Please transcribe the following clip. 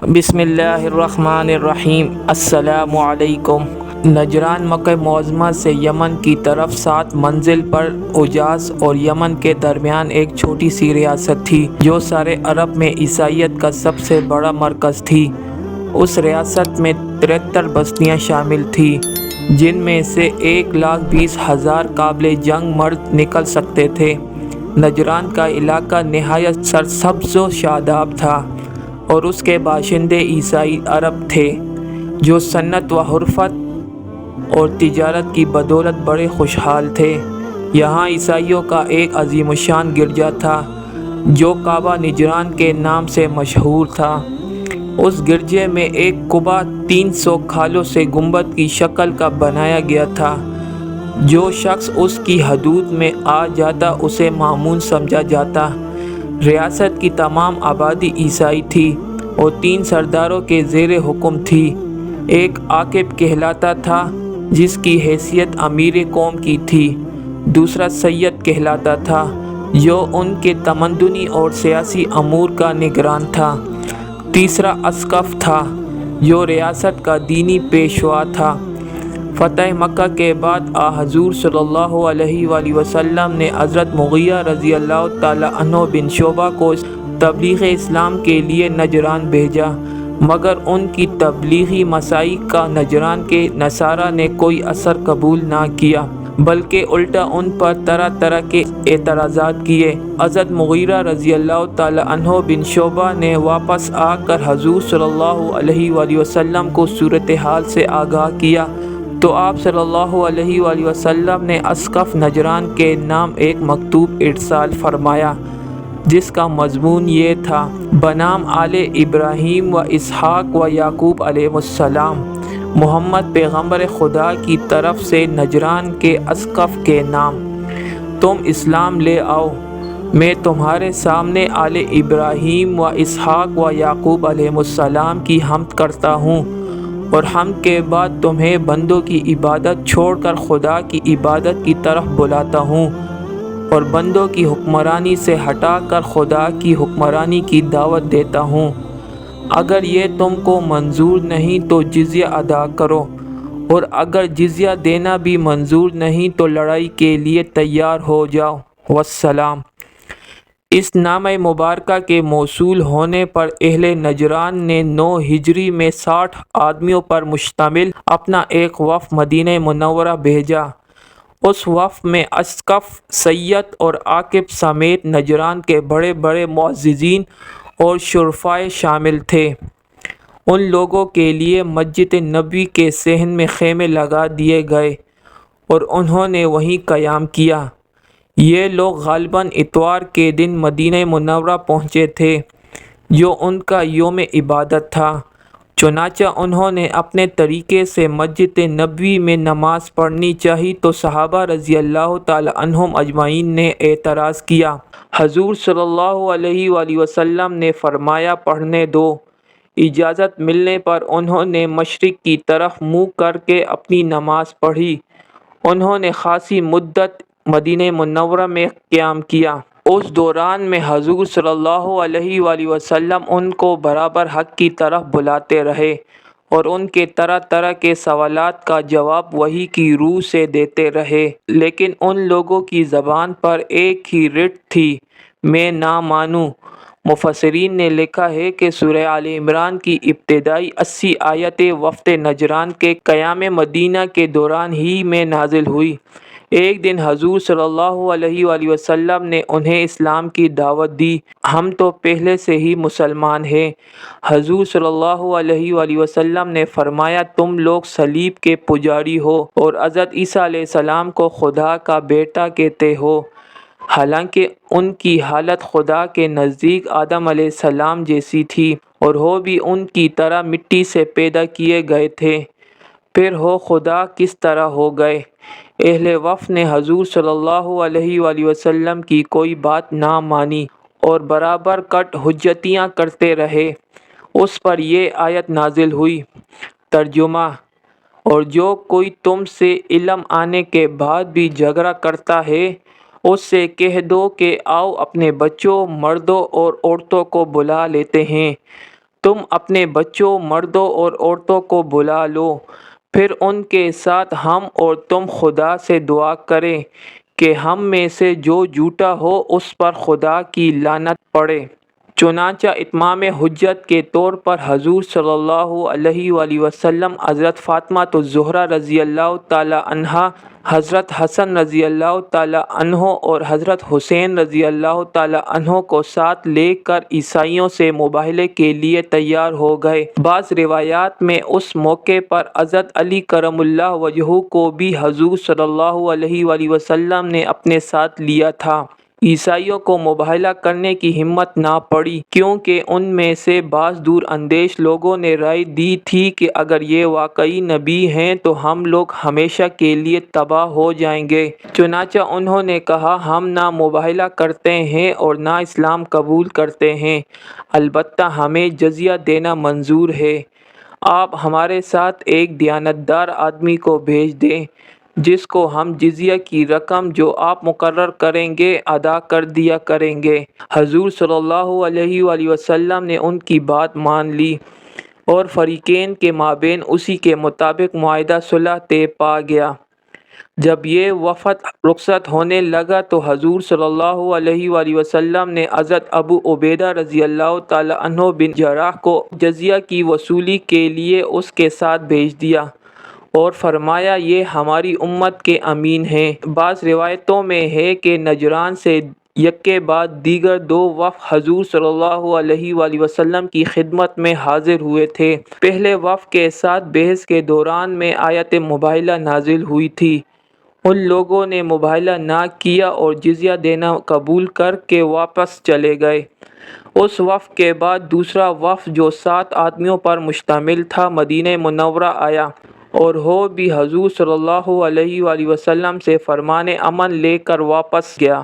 بسم اللہ الرحمن الرحیم۔ السلام علیکم۔ نجران مکہ معظمہ سے یمن کی طرف 7 منزل پر حجاز اور یمن کے درمیان ایک چھوٹی سی ریاست تھی جو سارے عرب میں عیسائیت کا سب سے بڑا مرکز تھی۔ اس ریاست میں 73 بستیاں شامل تھیں جن میں سے 1,20,000 قابل جنگ مرد نکل سکتے تھے۔ نجران کا علاقہ نہایت سرسبز و شاداب تھا اور اس کے باشندے عیسائی عرب تھے جو صنعت و حرفت اور تجارت کی بدولت بڑے خوشحال تھے۔ یہاں عیسائیوں کا ایک عظیم الشان گرجا تھا جو کعبہ نجران کے نام سے مشہور تھا۔ اس گرجے میں ایک قبہ 300 کھالوں سے گنبد کی شکل کا بنایا گیا تھا۔ جو شخص اس کی حدود میں آ جاتا اسے مامون سمجھا جاتا۔ ریاست کی تمام آبادی عیسائی تھی اور 3 سرداروں کے زیر حکم تھی۔ ایک عاقب کہلاتا تھا جس کی حیثیت امیر قوم کی تھی، دوسرا سید کہلاتا تھا جو ان کے تمدنی اور سیاسی امور کا نگران تھا، تیسرا اسقف تھا جو ریاست کا دینی پیشوا تھا۔ فتح مکہ کے بعد حضور صلی اللہ علیہ وآلہ وسلم نے حضرت مغیرہ رضی اللہ تعالی عنہ بن شعبہ کو تبلیغ اسلام کے لیے نجران بھیجا، مگر ان کی تبلیغی مساعی کا نجران کے نصارہ نے کوئی اثر قبول نہ کیا، بلکہ الٹا ان پر طرح طرح کے اعتراضات کیے۔ حضرت مغیرہ رضی اللہ تعالی عنہ بن شعبہ نے واپس آ کر حضور صلی اللہ علیہ وآلہ وسلم کو صورتحال سے آگاہ کیا تو آپ صلی اللہ علیہ وآلہ وسلم نے اسقف نجران کے نام ایک مکتوب ارسال فرمایا جس کا مضمون یہ تھا: بنام آل ابراہیم و اسحاق و یعقوب علیہ السلام، محمد پیغمبر خدا کی طرف سے نجران کے اسقف کے نام، تم اسلام لے آؤ، میں تمہارے سامنے آل ابراہیم و اسحاق و یعقوب علیہ السلام کی حمد کرتا ہوں اور حمد کے بعد تمہیں بندوں کی عبادت چھوڑ کر خدا کی عبادت کی طرف بلاتا ہوں اور بندوں کی حکمرانی سے ہٹا کر خدا کی حکمرانی کی دعوت دیتا ہوں۔ اگر یہ تم کو منظور نہیں تو جزیہ ادا کرو، اور اگر جزیہ دینا بھی منظور نہیں تو لڑائی کے لیے تیار ہو جاؤ۔ والسلام۔ اس نامہ مبارکہ کے موصول ہونے پر اہل نجران نے 9 ہجری میں 60 آدمیوں پر مشتمل اپنا ایک وفد مدینہ منورہ بھیجا۔ اس وفد میں اسقف، سید اور عاقب سمیت نجران کے بڑے بڑے معززین اور شرفائے شامل تھے۔ ان لوگوں کے لیے مسجد نبوی کے صحن میں خیمے لگا دیے گئے اور انہوں نے وہیں قیام کیا۔ یہ لوگ غالباً اتوار کے دن مدینہ منورہ پہنچے تھے جو ان کا یوم عبادت تھا۔ چنانچہ انہوں نے اپنے طریقے سے مسجد نبوی میں نماز پڑھنی چاہی تو صحابہ رضی اللہ تعالی عنہم اجمعین نے اعتراض کیا۔ حضور صلی اللہ علیہ وآلہ وسلم نے فرمایا پڑھنے دو۔ اجازت ملنے پر انہوں نے مشرق کی طرف منہ کر کے اپنی نماز پڑھی۔ انہوں نے خاصی مدت مدینہ منورہ میں قیام کیا۔ اس دوران میں حضور صلی اللہ علیہ وآلہ وسلم ان کو برابر حق کی طرف بلاتے رہے اور ان کے طرح طرح کے سوالات کا جواب وحی کی روح سے دیتے رہے، لیکن ان لوگوں کی زبان پر ایک ہی رٹ تھی: میں نہ مانوں۔ مفسرین نے لکھا ہے کہ سورہ آل عمران کی ابتدائی 80 آیتیں وفد نجران کے قیام مدینہ کے دوران ہی میں نازل ہوئی۔ ایک دن حضور صلی اللہ علیہ وآلہ وسلم نے انہیں اسلام کی دعوت دی۔ ہم تو پہلے سے ہی مسلمان ہیں۔ حضور صلی اللہ علیہ وآلہ وسلم نے فرمایا تم لوگ صلیب کے پجاری ہو اور حضرت عیسیٰ علیہ السلام کو خدا کا بیٹا کہتے ہو، حالانکہ ان کی حالت خدا کے نزدیک آدم علیہ السلام جیسی تھی اور وہ بھی ان کی طرح مٹی سے پیدا کیے گئے تھے، پھر وہ خدا کس طرح ہو گئے؟ اہل وفد نے حضور صلی اللہ علیہ وآلہ وسلم کی کوئی بات نہ مانی اور برابر کٹ حجتیاں کرتے رہے۔ اس پر یہ آیت نازل ہوئی۔ ترجمہ: اور جو کوئی تم سے علم آنے کے بعد بھی جھگڑا کرتا ہے اس سے کہہ دو کہ آؤ اپنے بچوں، مردوں اور عورتوں کو بلا لیتے ہیں، تم اپنے بچوں، مردوں اور عورتوں کو بلا لو، پھر ان کے ساتھ ہم اور تم خدا سے دعا کریں کہ ہم میں سے جو جھوٹا ہو اس پر خدا کی لعنت پڑے۔ چنانچہ اتمام حجت کے طور پر حضور صلی اللہ علیہ وآلہ وسلم حضرت فاطمہ الزہرا رضی اللہ تعالی عنہا، حضرت حسن رضی اللہ تعالی عنہ اور حضرت حسین رضی اللہ تعالی عنہ کو ساتھ لے کر عیسائیوں سے مباہلے کے لیے تیار ہو گئے۔ بعض روایات میں اس موقع پر حضرت علی کرم اللہ وجہہ کو بھی حضور صلی اللہ علیہ وآلہ وسلم نے اپنے ساتھ لیا تھا۔ عیسائیوں کو مباہلہ کرنے کی ہمت نہ پڑی، کیونکہ ان میں سے بعض دور اندیش لوگوں نے رائے دی تھی کہ اگر یہ واقعی نبی ہیں تو ہم لوگ ہمیشہ کے لیے تباہ ہو جائیں گے۔ چنانچہ انہوں نے کہا، ہم نہ مباہلہ کرتے ہیں اور نہ اسلام قبول کرتے ہیں، البتہ ہمیں جزیہ دینا منظور ہے۔ آپ ہمارے ساتھ ایک دیانتدار آدمی کو بھیج دیں جس کو ہم جزیہ کی رقم جو آپ مقرر کریں گے ادا کر دیا کریں گے۔ حضور صلی اللہ علیہ وآلہ وسلم نے ان کی بات مان لی اور فریقین کے مابین اسی کے مطابق معاہدہ صلح طے پا گیا۔ جب یہ وفد رخصت ہونے لگا تو حضور صلی اللہ علیہ وآلہ وسلم نے حضرت ابو عبیدہ رضی اللہ تعالی عنہ بن جراح کو جزیہ کی وصولی کے لیے اس کے ساتھ بھیج دیا اور فرمایا، یہ ہماری امت کے امین ہیں۔ بعض روایتوں میں ہے کہ نجران سے یکے بعد دیگر دو وفد حضور صلی اللہ علیہ وآلہ وسلم کی خدمت میں حاضر ہوئے تھے۔ پہلے وفد کے ساتھ بحث کے دوران میں آیت مباہلہ نازل ہوئی تھی۔ ان لوگوں نے مباہلہ نہ کیا اور جزیہ دینا قبول کر کے واپس چلے گئے۔ اس وفد کے بعد دوسرا وفد جو 7 آدمیوں پر مشتمل تھا مدینہ منورہ آیا اور وہ بھی حضور صلی اللہ علیہ وآلہ وسلم سے فرمان امن لے کر واپس گیا۔